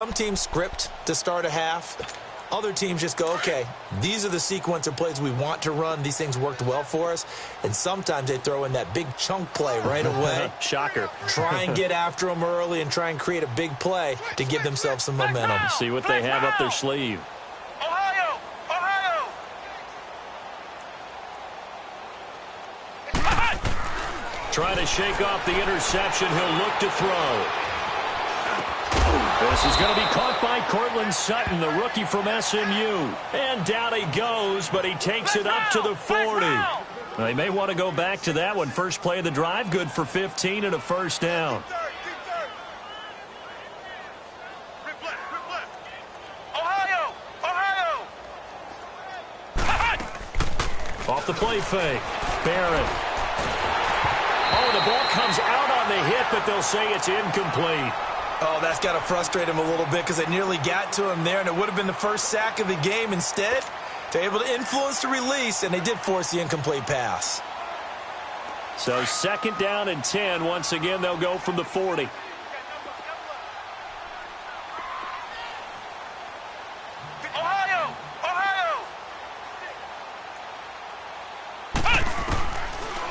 Some teams script to start a half. Other teams just go, okay, these are the sequence of plays we want to run. These things worked well for us. And sometimes they throw in that big chunk play right away. Shocker. Try and get after them early and try and create a big play to give themselves some momentum. See what they have up their sleeve. Ohio! Trying to shake off the interception. He'll look to throw. This is going to be caught by Cortland Sutton, the rookie from SMU. And down he goes, but he takes it up to the 40. They may want to go back to that one. First play of the drive, good for 15 and a first down. Ohio! Off the play fake. Barrett. Oh, the ball comes out on the hit, but they'll say it's incomplete. Oh, that's got to frustrate him a little bit because they nearly got to him there, and it would have been the first sack of the game. Instead, they're able to influence the release, and they did force the incomplete pass. So second down and 10. Once again, they'll go from the 40.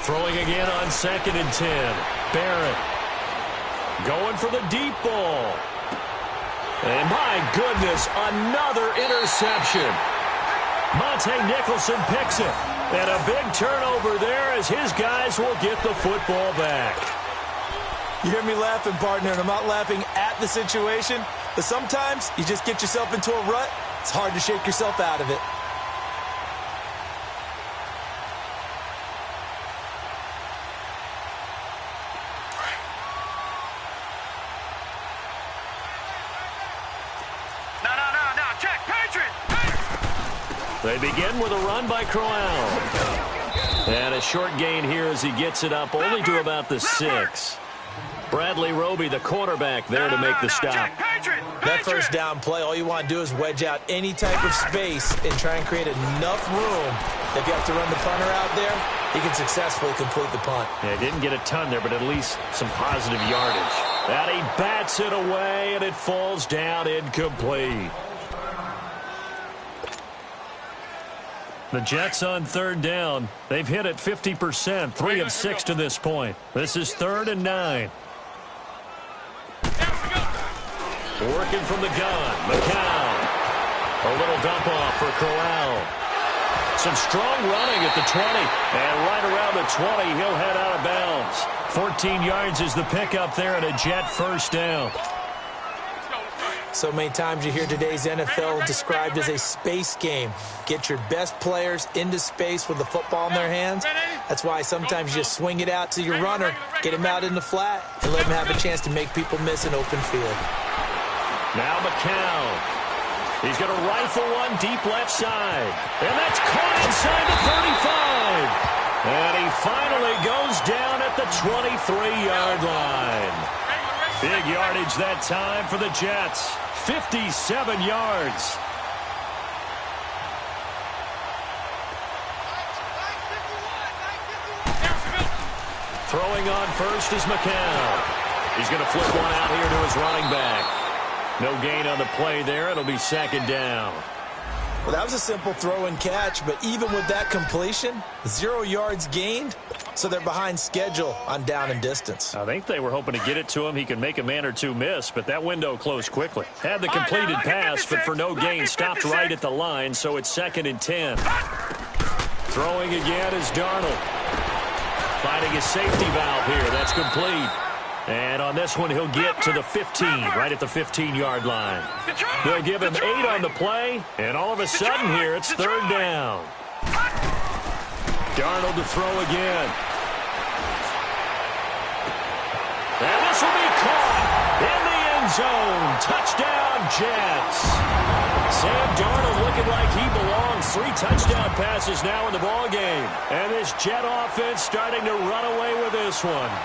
Throwing again on second and 10. Barrett. Going for the deep ball. And my goodness, another interception. Monte Nicholson picks it. And a big turnover there as his guys will get the football back. You hear me laughing, partner, and I'm not laughing at the situation, but sometimes you just get yourself into a rut. It's hard to shake yourself out of it. They begin with a run by Crowell. And a short gain here as he gets it up only to about the 6. Bradley Roby, the quarterback, there to make the stop. That first down play, all you want to do is wedge out any type of space and try and create enough room. If you have to run the punter out there, he can successfully complete the punt. Yeah, didn't get a ton there, but at least some positive yardage. And he bats it away, and it falls down incomplete. The Jets on third down. They've hit it 50%, 3 of 6 to this point. This is 3rd and 9. Working from the gun, McCown. A little dump off for Crowell. Some strong running at the 20. And right around the 20, he'll head out of bounds. 14 yards is the pickup there and a Jet first down. So many times you hear today's NFL described as a space game. Get your best players into space with the football in their hands. That's why sometimes you just swing it out to your runner, get him out in the flat, and let him have a chance to make people miss an open field. Now McCown. He's going to rifle one deep left side. And that's caught inside the 35. And he finally goes down at the 23-yard line. Big yardage that time for the Jets. 57 yards. Throwing on first is McCown. He's going to flip one out here to his running back. No gain on the play there. It'll be second down. Well, that was a simple throw and catch, but even with that completion, 0 yards gained, so they're behind schedule on down and distance. I think they were hoping to get it to him. He could make a man or two miss, but that window closed quickly. Had the completed pass, but for no gain, stopped right at the line, so it's 2nd and 10. Throwing again is Darnold. Finding his safety valve here. That's complete. And on this one, he'll get to the 15, right at the 15-yard line. They'll give him 8 on the play, and all of a sudden here, it's 3rd down. Darnold to throw again. And this will be caught in the end zone. Touchdown, Jets. Sam Darnold looking like he belongs. 3 touchdown passes now in the ballgame. And this Jet offense starting to run away with this one.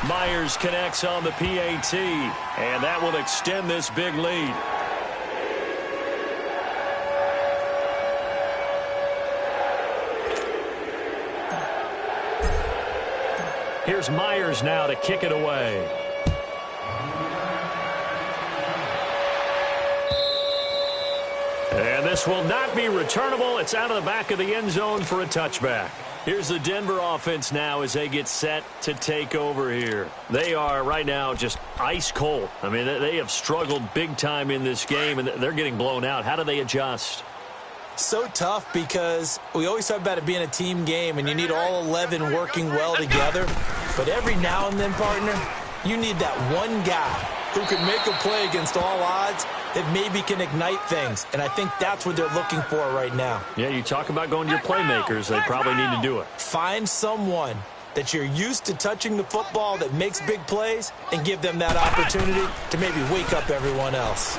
Myers connects on the PAT, and that will extend this big lead. Here's Myers now to kick it away. And this will not be returnable. It's out of the back of the end zone for a touchback. Here's the Denver offense now as they get set to take over here. They are right now just ice cold. I mean, they have struggled big time in this game, and they're getting blown out. How do they adjust? So tough because we always talk about it being a team game, and you need all 11 working well together. But every now and then, partner, you need that one guy who can make a play against all odds that maybe can ignite things. And I think that's what they're looking for right now. Yeah, you talk about going to your playmakers. They probably need to do it. Find someone that you're used to touching the football that makes big plays and give them that opportunity to maybe wake up everyone else.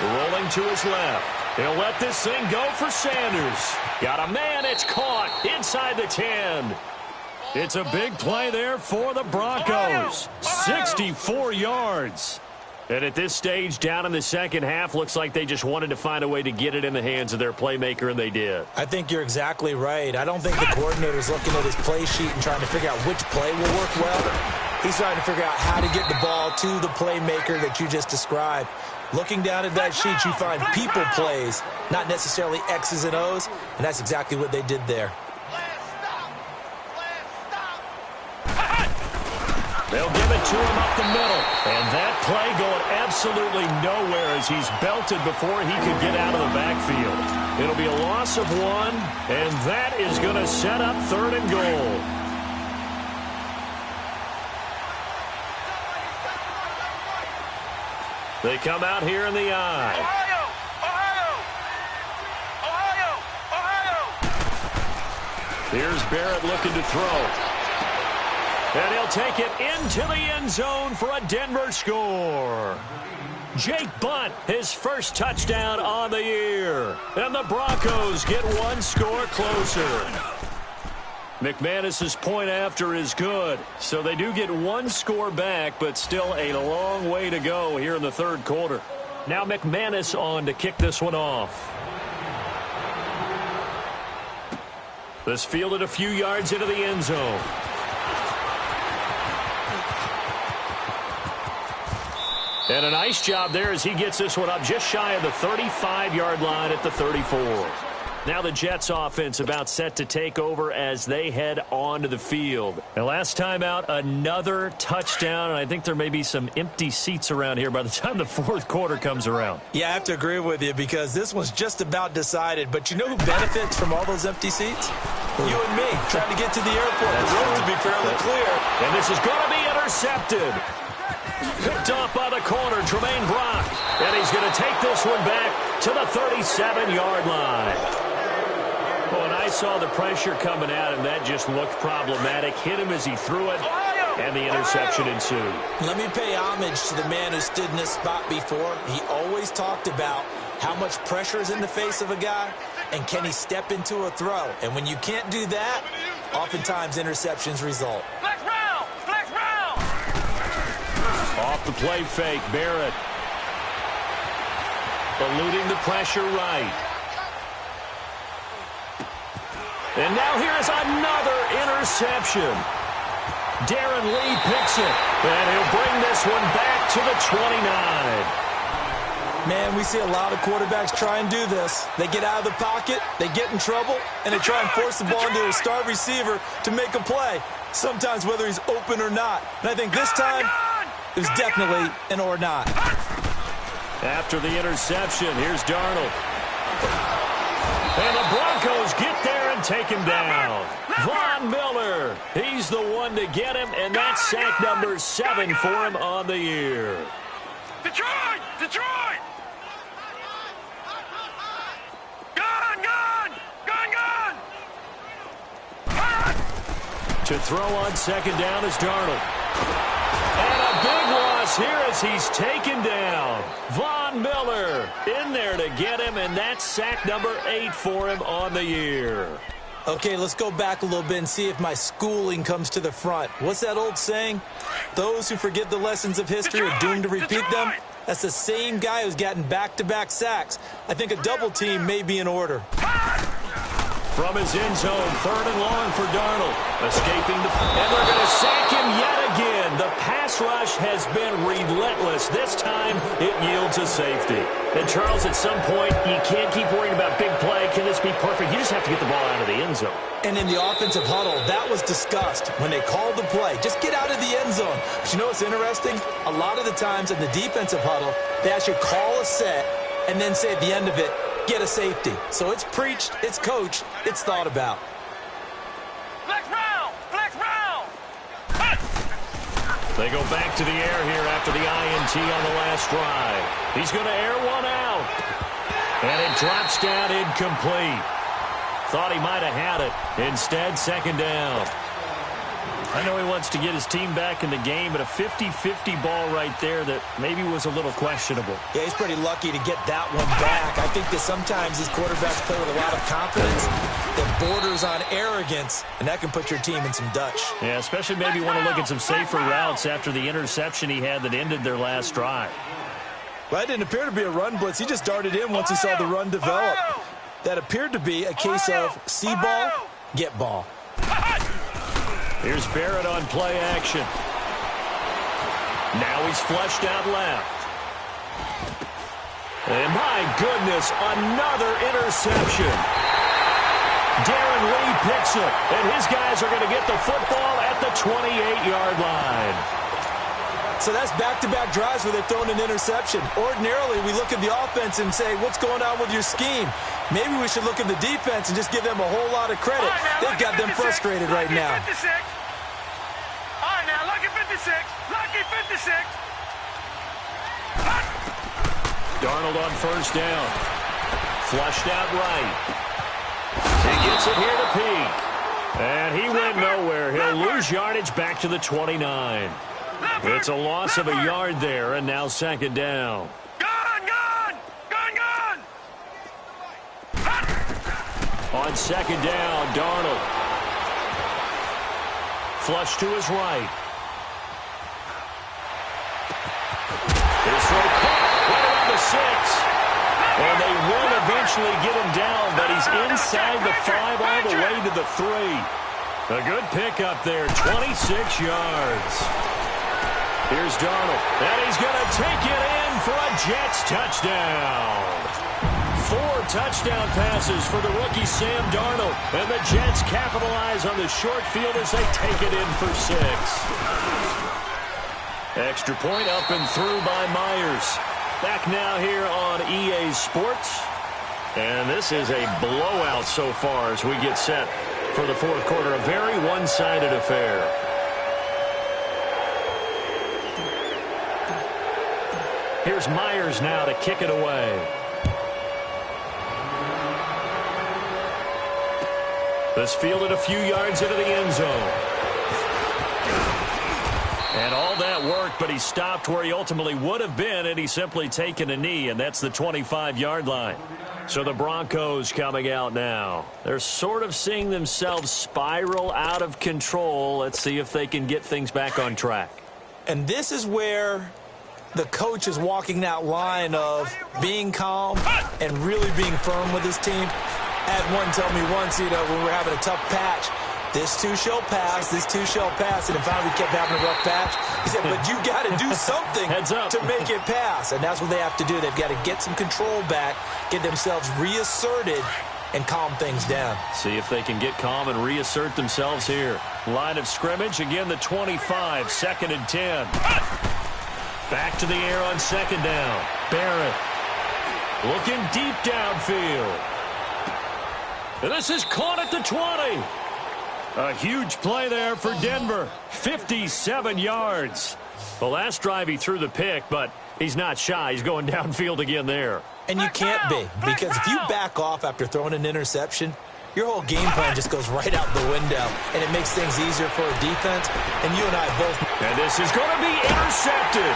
Rolling to his left. He'll let this thing go for Sanders. Got a man. It's caught inside the 10. It's a big play there for the Broncos. 64 yards. And at this stage, down in the second half, looks like they just wanted to find a way to get it in the hands of their playmaker, and they did. I think you're exactly right. I don't think the coordinator's looking at his play sheet and trying to figure out which play will work well. He's trying to figure out how to get the ball to the playmaker that you just described. Looking down at that sheet, you find people plays, not necessarily X's and O's, and that's exactly what they did there. They'll give it to him up the middle. And that play going absolutely nowhere as he's belted before he could get out of the backfield. It'll be a loss of 1, and that is going to set up 3rd and goal. They come out here in the eye. Ohio! Ohio! Ohio! Ohio! Here's Barrett looking to throw. And he'll take it into the end zone for a Denver score. Jake Butt, his first touchdown on the year. And the Broncos get one score closer. McManus's point after is good. So they do get one score back, but still a long way to go here in the third quarter. Now McManus on to kick this one off. This fielded a few yards into the end zone. And a nice job there as he gets this one up just shy of the 35-yard line at the 34. Now the Jets offense about set to take over as they head onto the field. And last time out, another touchdown, and I think there may be some empty seats around here by the time the fourth quarter comes around. Yeah, I have to agree with you because this one's just about decided. But you know who benefits from all those empty seats? You and me, trying to get to the airport. The road to be fairly clear. And this is going to be intercepted. Picked off by the corner, Tremaine Brock. And he's going to take this one back to the 37-yard line. Oh, and I saw the pressure coming at him. That just looked problematic. Hit him as he threw it, and the interception ensued. Let me pay homage to the man who stood in this spot before. He always talked about how much pressure is in the face of a guy, and can he step into a throw. And when you can't do that, oftentimes interceptions result. Flex round! Flex round! Off the play fake, Barrett. Eluding the pressure right. And now here's another interception. Darren Lee picks it. And he'll bring this one back to the 29. Man, we see a lot of quarterbacks try and do this. They get out of the pocket, they get in trouble, and they try and force the ball into a star receiver to make a play, sometimes whether he's open or not. And I think this time, it was definitely an or not. After the interception, here's Darnold. And the Broncos get there and take him down. Von Miller, he's the one to get him, and that's sack number 7 for him on the year. Detroit! Detroit! Gun! Gun! Gun! Gun! To throw on second down is Darnold. And a big loss here as he's taken down. Von Miller in there to get him, and that's sack number 8 for him on the year. Okay, let's go back a little bit and see if my schooling comes to the front. What's that old saying? Those who forget the lessons of history are doomed to repeat them. That's the same guy who's gotten back-to-back sacks. I think a double team may be in order. From his end zone, 3rd and long for Darnold. Escaping and they're going to sack him yet again. The pass rush has been relentless. This time, it yields a safety. And, Charles, at some point, you can't keep worrying about big play. Can this be perfect? You just have to get the ball out of the end zone. And in the offensive huddle, that was discussed when they called the play. Just get out of the end zone. But you know what's interesting? A lot of the times in the defensive huddle, they actually call a set and then say at the end of it, get a safety. So it's preached, it's coached, it's thought about. Flex round! Flex round! They go back to the air here after the INT on the last drive. He's going to air one out. And it drops down incomplete. Thought he might have had it. Instead, second down. I know he wants to get his team back in the game, but a 50-50 ball right there that maybe was a little questionable. Yeah, he's pretty lucky to get that one back. I think that sometimes these quarterbacks play with a lot of confidence that borders on arrogance, and that can put your team in some Dutch. Yeah, especially maybe want to look at some safer routes after the interception he had that ended their last drive. Well, that didn't appear to be a run blitz. He just darted in once he saw the run develop. That appeared to be a case of see ball, get ball. Here's Barrett on play action. Now he's flushed out left. And my goodness, another interception. Darren Lee picks it, and his guys are going to get the football at the 28-yard line. So that's back-to-back drives where they've thrown an interception. Ordinarily, we look at the offense and say, what's going on with your scheme? Maybe we should look at the defense and just give them a whole lot of credit. They've got them frustrated right now. All right, now, lucky 56. Lucky 56. Darnold on first down. Flushed out right. He gets it here to Peake. And he went nowhere. He'll lose yardage back to the 29. It's a loss of a yard there, and now second down. Gun! On second down, Darnold. Flush to his right. This one caught right around the 6. And they will eventually get him down, but he's inside the 5 all the way to the 3. A good pickup there, 26 yards. Here's Darnold, and he's going to take it in for a Jets touchdown. 4 touchdown passes for the rookie Sam Darnold, and the Jets capitalize on the short field as they take it in for 6. Extra point up and through by Myers. Back now here on EA Sports, and this is a blowout so far as we get set for the fourth quarter. A very one-sided affair. Here's Myers now to kick it away. This fielded a few yards into the end zone. And all that worked, but he stopped where he ultimately would have been, and he's simply taken a knee, and that's the 25-yard line. So the Broncos coming out now. They're sort of seeing themselves spiral out of control. Let's see if they can get things back on track. And this is where the coach is walking that line of being calm and really being firm with his team. I had one tell me once, when we were having a tough patch, this too shall pass, this too shall pass, and finally we kept having a rough patch. He said, but you got to do something to make it pass, and that's what they have to do. They've got to get some control back, get themselves reasserted, and calm things down. See if they can get calm and reassert themselves here. Line of scrimmage, again the 25, second and 10. Back to the air on second down. Barrett looking deep downfield. And this is caught at the 20. A huge play there for Denver. 57 yards. The last drive he threw the pick, but he's not shy. He's going downfield again there. And you can't be, because if you back off after throwing an interception, your whole game plan just goes right out the window, and it makes things easier for a defense. And you and I both. And this is going to be intercepted.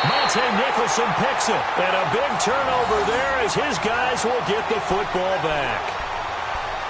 Monte Nicholson picks it. And a big turnover there as his guys will get the football back.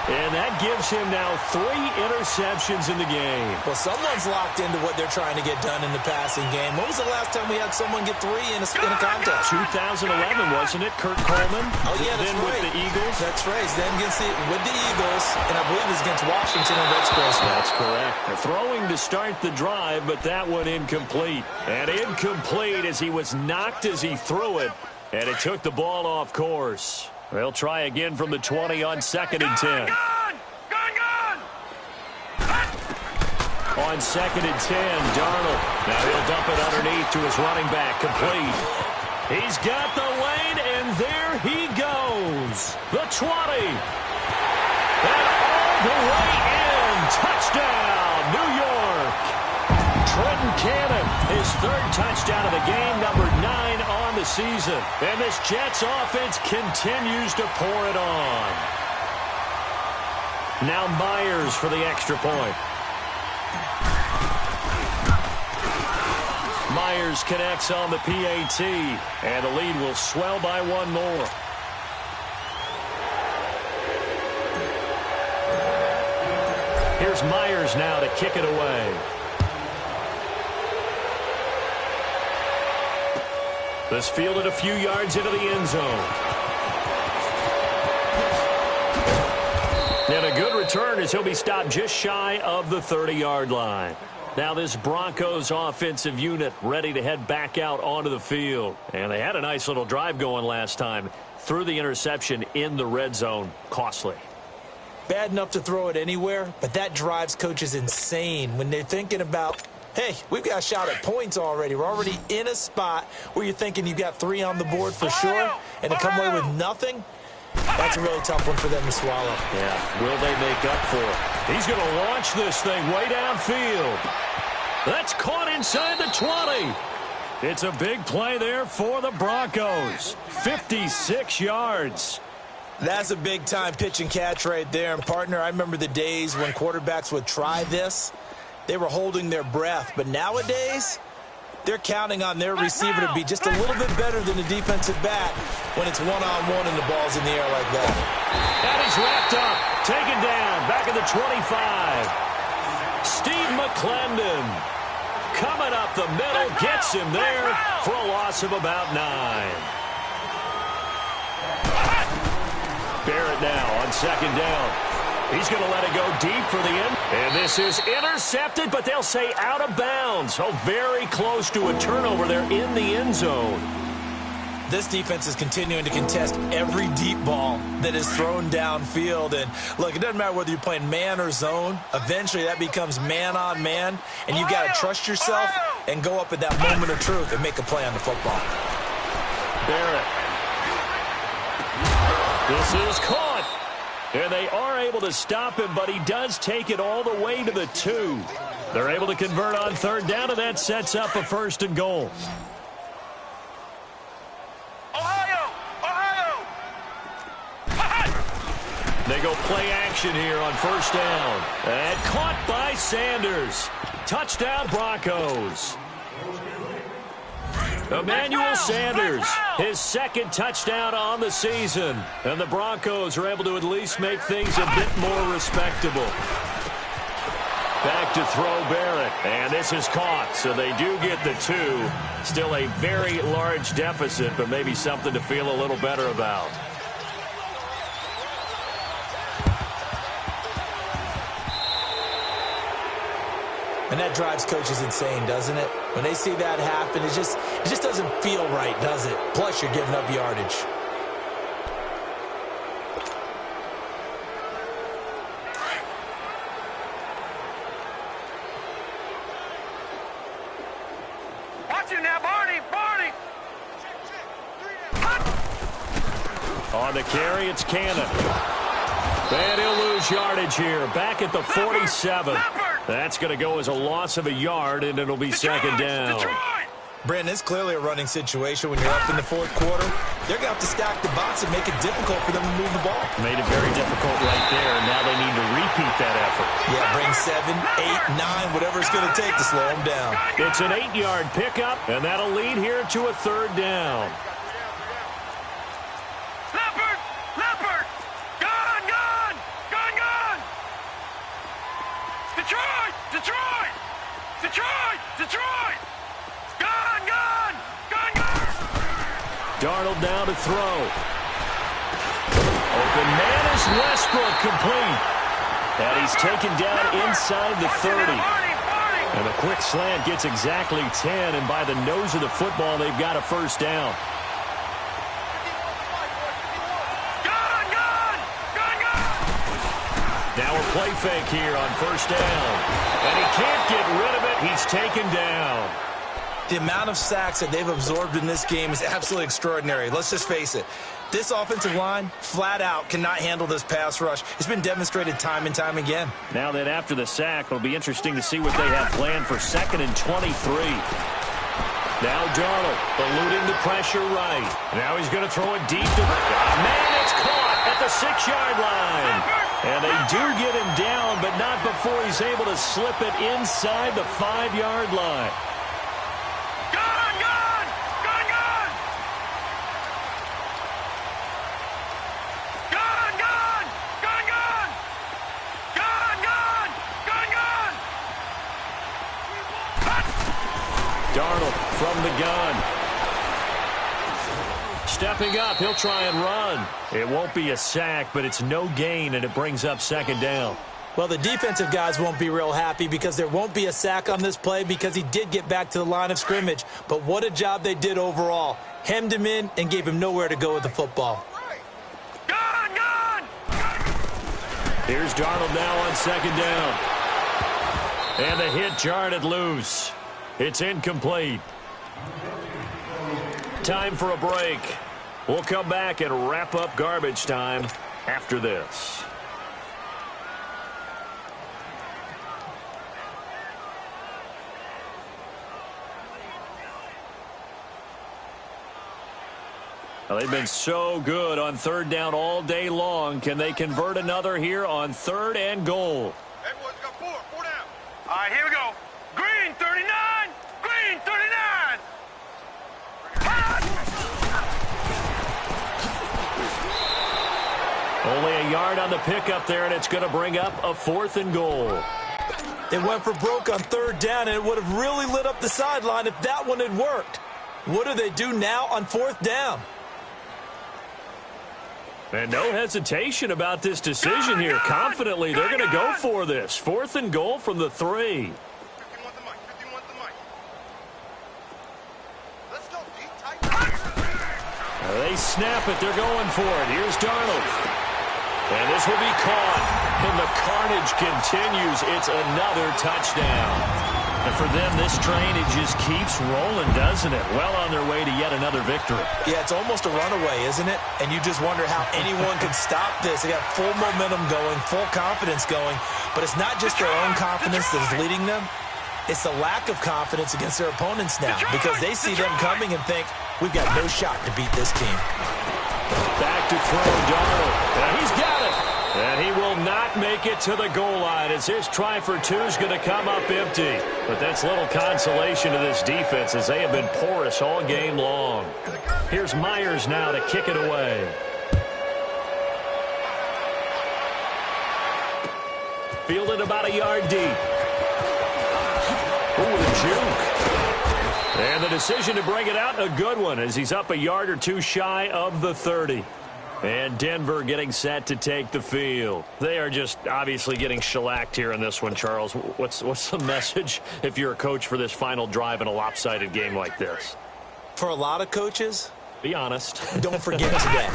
And that gives him now 3 interceptions in the game. Well, someone's locked into what they're trying to get done in the passing game. When was the last time we had someone get 3 in a contest? 2011, wasn't it? Kurt Coleman. Oh, yeah, that's then right. with the Eagles. That's right. Then with the Eagles, and I believe it was against Washington and Rex Grossman. That's correct. They're throwing to start the drive, but that one incomplete. And incomplete as he was knocked as he threw it, and it took the ball off course. They'll try again from the 20 on 2nd and 10. On 2nd and 10, Darnold. Now he'll dump it underneath to his running back, complete. He's got the lane, and there he goes. The 20. And all the way in. Touchdown, New York. Trenton Cannon, his 3rd touchdown of the game, number 9 on the season. And this Jets offense continues to pour it on. Now Myers for the extra point. Myers connects on the PAT, and the lead will swell by 1 more. Here's Myers now to kick it away. This fielded a few yards into the end zone. And a good return as he'll be stopped just shy of the 30-yard line. Now this Broncos offensive unit ready to head back out onto the field. And they had a nice little drive going last time. Threw the interception in the red zone. Costly. Bad enough to throw it anywhere, but that drives coaches insane when they're thinking about, hey, we've got a shot at points already. We're already in a spot where you're thinking you got 3 on the board for sure, and to come away with nothing, that's a really tough one for them to swallow. Yeah, will they make up for it? He's going to launch this thing way downfield. That's caught inside the 20. It's a big play there for the Broncos. 56 yards. That's a big-time pitch and catch right there. And, partner, I remember the days when quarterbacks would try this. They were holding their breath. But nowadays, they're counting on their receiver to be just a little bit better than the defensive back when it's one-on-one and the ball's in the air like that. And he's wrapped up, taken down, back at the 25. Steve McClendon coming up the middle, gets him there for a loss of about 9. Barrett now on 2nd down. He's going to let it go deep for the end. And this is intercepted, but they'll say out of bounds. Oh, very close to a turnover there in the end zone. This defense is continuing to contest every deep ball that is thrown downfield. And, look, it doesn't matter whether you're playing man or zone. Eventually, that becomes man-on-man, and you've got to trust yourself and go up at that moment of truth and make a play on the football. Barrett. This is caught. And they are able to stop him, but he does take it all the way to the 2. They're able to convert on 3rd down, and that sets up a 1st and goal. They go play action here on 1st down. And caught by Sanders. Touchdown, Broncos. Emmanuel Sanders, his 2nd touchdown on the season. And the Broncos are able to at least make things a bit more respectable. Back to throw Barrett. And this is caught, so they do get the 2. Still a very large deficit, but maybe something to feel a little better about. And that drives coaches insane, doesn't it? When they see that happen, it just doesn't feel right, does it? Plus, you're giving up yardage. Watch it now, Barney! Barney! On the carry, it's Cannon. And he'll lose yardage here. Back at the 47. That's going to go as a loss of a yard, and it'll be 2nd down. Brandon, it's clearly a running situation when you're up in the 4th quarter. They're going to have to stack the box and make it difficult for them to move the ball. Made it very difficult right there. Now they need to repeat that effort. Yeah, bring 7, 8, 9, whatever it's going to take to slow them down. It's an 8-yard pickup, and that'll lead here to a 3rd down. Leopard! Leopard! Gone! Gone! Gone! Detroit! Gun, gun! Gun, gun! Darnold now to throw. Open man is Westbrook, complete. And he's taken down inside the 30. And the quick slant gets exactly 10, and by the nose of the football, they've got a first down. Gun, gun! Gun, gun! Now a play fake here on first down. And he can't get rid of it. He's taken down. The amount of sacks that they've absorbed in this game is absolutely extraordinary. Let's just face it. This offensive line, flat out, cannot handle this pass rush. It's been demonstrated time and time again. Now that after the sack, it'll be interesting to see what they have planned for 2nd and 23. Now Darnold eluding the pressure right. Now he's going to throw it deep to man, it's caught at the 6-yard line. And they do get him down, but not before he's able to slip it inside the 5-yard line. Gun, gun! Gun, gun! Gun, gun! Gun, gun! Gun, gun! Gun, gun! Darnold from the gun. Stepping up, he'll try and run. It won't be a sack, but it's no gain, and it brings up 2nd down. Well, the defensive guys won't be real happy because there won't be a sack on this play because he did get back to the line of scrimmage. But what a job they did overall. Hemmed him in and gave him nowhere to go with the football. Gun, gun! Here's Darnold now on 2nd down. And the hit jarred it loose. It's incomplete. Time for a break. We'll come back and wrap up garbage time after this. Well, they've been so good on 3rd down all day long. Can they convert another here on 3rd and goal? Everyone's got four down. All right, here we go. Green 39, green 39. Only a yard on the pickup there, and it's going to bring up a 4th and goal. They went for broke on 3rd down, and it would have really lit up the sideline if that one had worked. What do they do now on 4th down? And no hesitation about this decision here. Confidently, they're going to go for this. 4th and goal from the 3. 51 the mic, 51 the mic. Let's go, deep, tight. They snap it. They're going for it. Here's Darnold. And this will be caught. And the carnage continues. It's another touchdown. And for them, this train, it just keeps rolling, doesn't it? Well on their way to yet another victory. Yeah, it's almost a runaway, isn't it? And you just wonder how anyone could stop this. They got full momentum going, full confidence going. But it's not just their own confidence that is leading them. It's the lack of confidence against their opponents now because they see them coming and think, we've got no shot to beat this team. Back to throw Darnold. And he's got it. And he will not make it to the goal line as his try for 2 is going to come up empty. But that's little consolation to this defense as they have been porous all game long. Here's Myers now to kick it away. Fielded about a yard deep. Ooh, the juke. And the decision to bring it out, a good one as he's up a yard or 2 shy of the 30. And Denver getting set to take the field. They are just obviously getting shellacked here in this one, Charles. What's the message if you're a coach for this final drive in a lopsided game like this? For a lot of coaches, be honest. Don't forget today.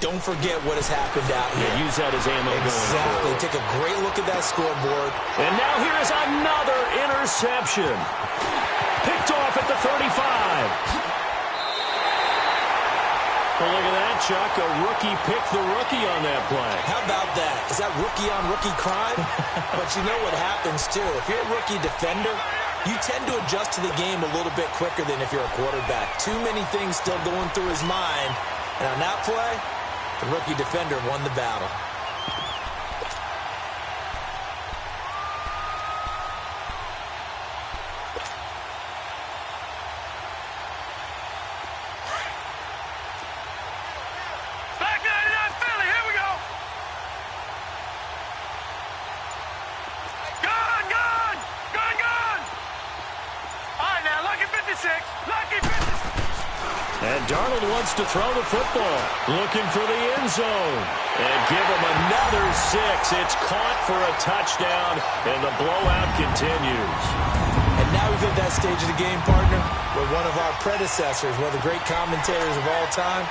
Don't forget what has happened out here. Yeah, use that as ammo going Exactly. forward. Take a great look at that scoreboard. And now here is another interception. Picked off at the 35. Well, look at that, Chuck. A rookie picked the rookie on that play. How about that? Is that rookie-on-rookie crime? But you know what happens, too. If you're a rookie defender, you tend to adjust to the game a little bit quicker than if you're a quarterback. Too many things still going through his mind. And on that play, the rookie defender won the battle. 56. Lucky 56. And Darnold wants to throw the football. Looking for the end zone. And give him another 6. It's caught for a touchdown, and the blowout continues. And now we've hit that stage of the game, partner, where one of our predecessors, one of the great commentators of all time,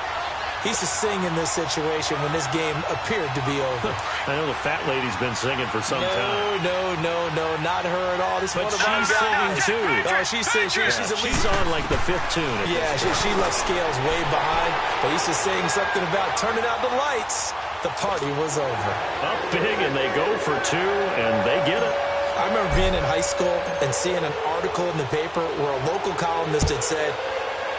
he used to sing in this situation when this game appeared to be over. I know the fat lady's been singing for some time. No, not her at all. This is one of our guys. She's singing, too. Oh, she's singing. She's on like the 5th tune. Yeah, she left Scales way behind. But he used to sing something about turning out the lights. The party was over. Up big, and they go for 2, and they get it. I remember being in high school and seeing an article in the paper where a local columnist had said,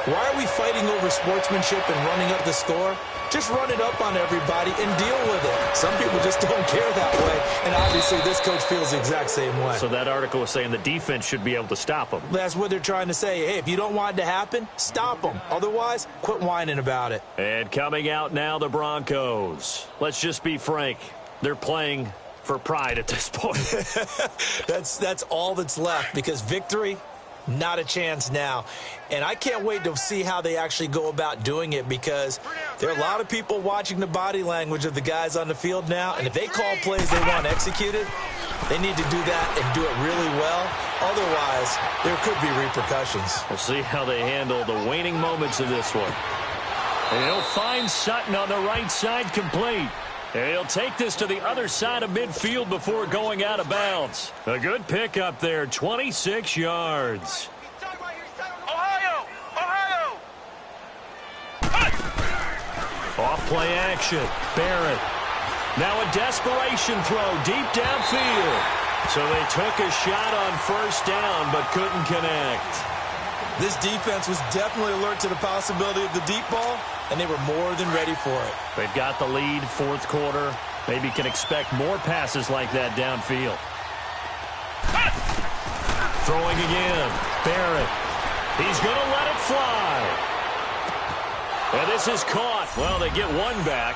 "Why are we fighting over sportsmanship and running up the score? Just run it up on everybody and deal with it." Some people just don't care that way, and obviously this coach feels the exact same way. So that article was saying the defense should be able to stop them. That's what they're trying to say. Hey, if you don't want it to happen, stop them. Otherwise, quit whining about it. And coming out now, the Broncos. Let's just be frank. They're playing for pride at this point. That's all that's left, because victory, not a chance now. And I can't wait to see how they actually go about doing it, because there are a lot of people watching the body language of the guys on the field now, and if they call plays they want executed, they need to do that and do it really well. Otherwise, there could be repercussions. We'll see how they handle the waning moments of this one. And he'll find Sutton on the right side complete. And he'll take this to the other side of midfield before going out of bounds. A good pick up there, 26 yards. Ohio! Off play action, Barrett. Now a desperation throw deep downfield. So they took a shot on first down but couldn't connect. This defense was definitely alert to the possibility of the deep ball, and they were more than ready for it. They've got the lead, 4th quarter. Maybe can expect more passes like that downfield. Throwing again, Barrett. He's going to let it fly. And this is caught. Well, they get one back,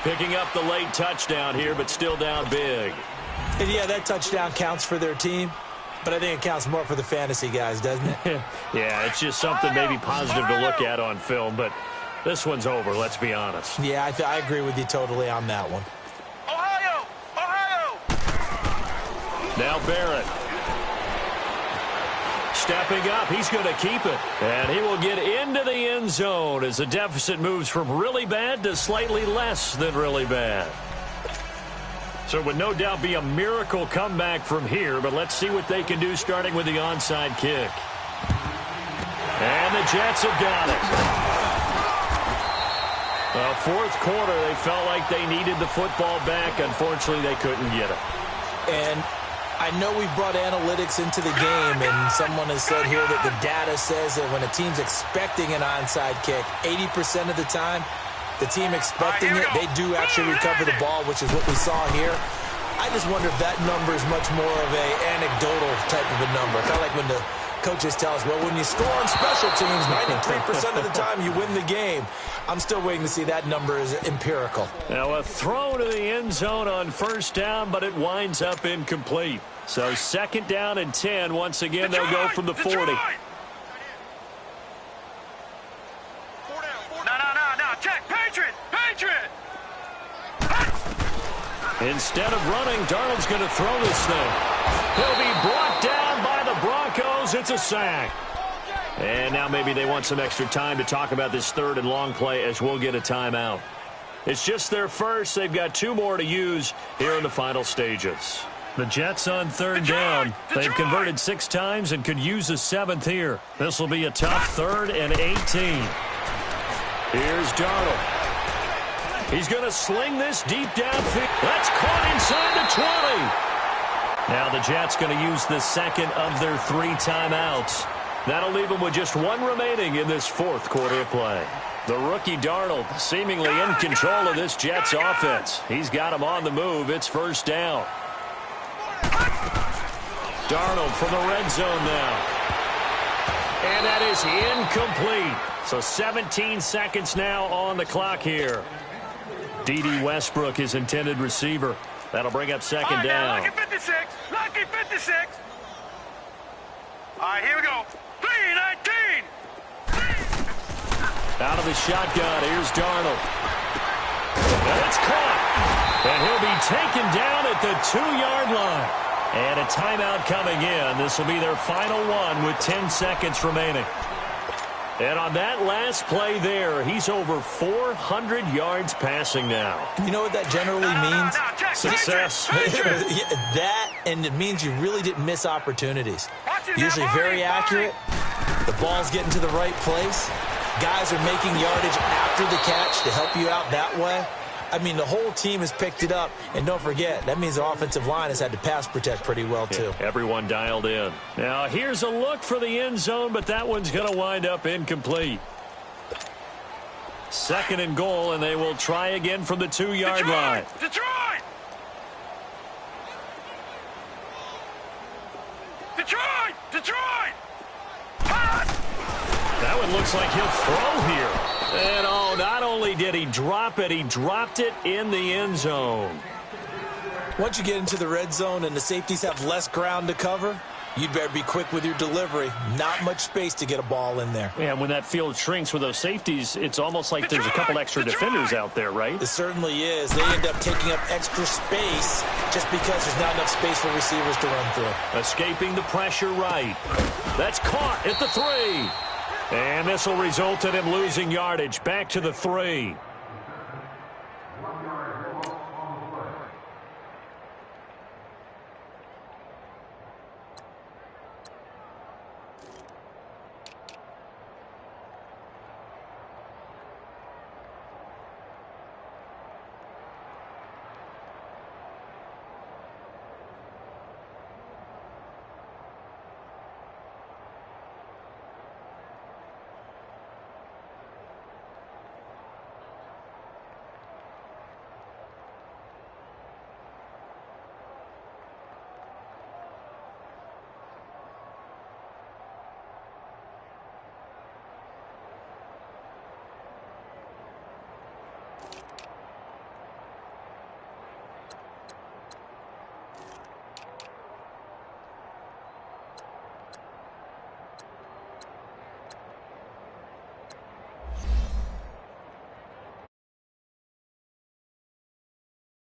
picking up the late touchdown here, but still down big. And yeah, that touchdown counts for their team, but I think it counts more for the fantasy guys, doesn't it? Yeah, it's just something maybe positive to look at on film, but this one's over, let's be honest. Yeah, I agree with you totally on that one. Ohio! Now Barrett. Stepping up, he's going to keep it. And he will get into the end zone as the deficit moves from really bad to slightly less than really bad. So it would no doubt be a miracle comeback from here, but let's see what they can do starting with the onside kick. And the Jets have got it. Well, 4th quarter, they felt like they needed the football back. Unfortunately, they couldn't get it. And I know we brought analytics into the game, and someone has said here that the data says that when a team's expecting an onside kick, 80% of the time, the team expecting it, they do actually recover the ball, which is what we saw here. I just wonder if that number is much more of a anecdotal type of a number. Kind of like when the coaches tell us, well, when you score on special teams, 93% of the time you win the game. I'm still waiting to see that number is empirical. Now a throw to the end zone on first down, but it winds up incomplete. So 2nd down and 10. Once again, they'll go from the 40. No, check, Patriot! Instead of running, Darnold's going to throw this thing. He'll be brought down by the Broncos. It's a sack. And now maybe they want some extra time to talk about this 3rd and long play, as we'll get a timeout. It's just their first. They've got 2 more to use here in the final stages. The Jets on 3rd down. They've converted 6 times and could use a 7th here. This will be a tough 3rd and 18. Here's Darnold. He's going to sling this deep downfield. That's caught inside the 20. Now the Jets going to use the 2nd of their 3 timeouts. That'll leave them with just 1 remaining in this 4th quarter of play. The rookie Darnold seemingly in control of this Jets offense. He's got him on the move. It's 1st down. Darnold from the red zone now. And that is incomplete. So 17 seconds now on the clock here. D.D. Westbrook, his intended receiver. That'll bring up 2nd down. Lucky 56. All right, here we go. 3-19. Out of the shotgun, here's Darnold. And it's caught. And he'll be taken down at the 2-yard line. And a timeout coming in. This will be their final one with 10 seconds remaining. And on that last play there, he's over 400 yards passing now. You know what that generally means? Success. That, and it means you really didn't miss opportunities. Usually very accurate. The ball's getting to the right place. Guys are making yardage after the catch to help you out that way. I mean, the whole team has picked it up. And don't forget, that means the offensive line has had to pass protect pretty well, too. Yeah, everyone dialed in. Now, here's a look for the end zone, but that one's going to wind up incomplete. 2nd and goal, and they will try again from the 2-yard line. Detroit! Detroit! Detroit! That one looks like he'll throw here. And, oh, not only did he drop it, he dropped it in the end zone. Once you get into the red zone and the safeties have less ground to cover, you'd better be quick with your delivery. Not much space to get a ball in there. Yeah, when that field shrinks with those safeties, it's almost like there's a couple extra defenders out there, right? It certainly is. They end up taking up extra space just because there's not enough space for receivers to run through. Escaping the pressure right. That's caught at the 3. And this will result in him losing yardage back to the 3.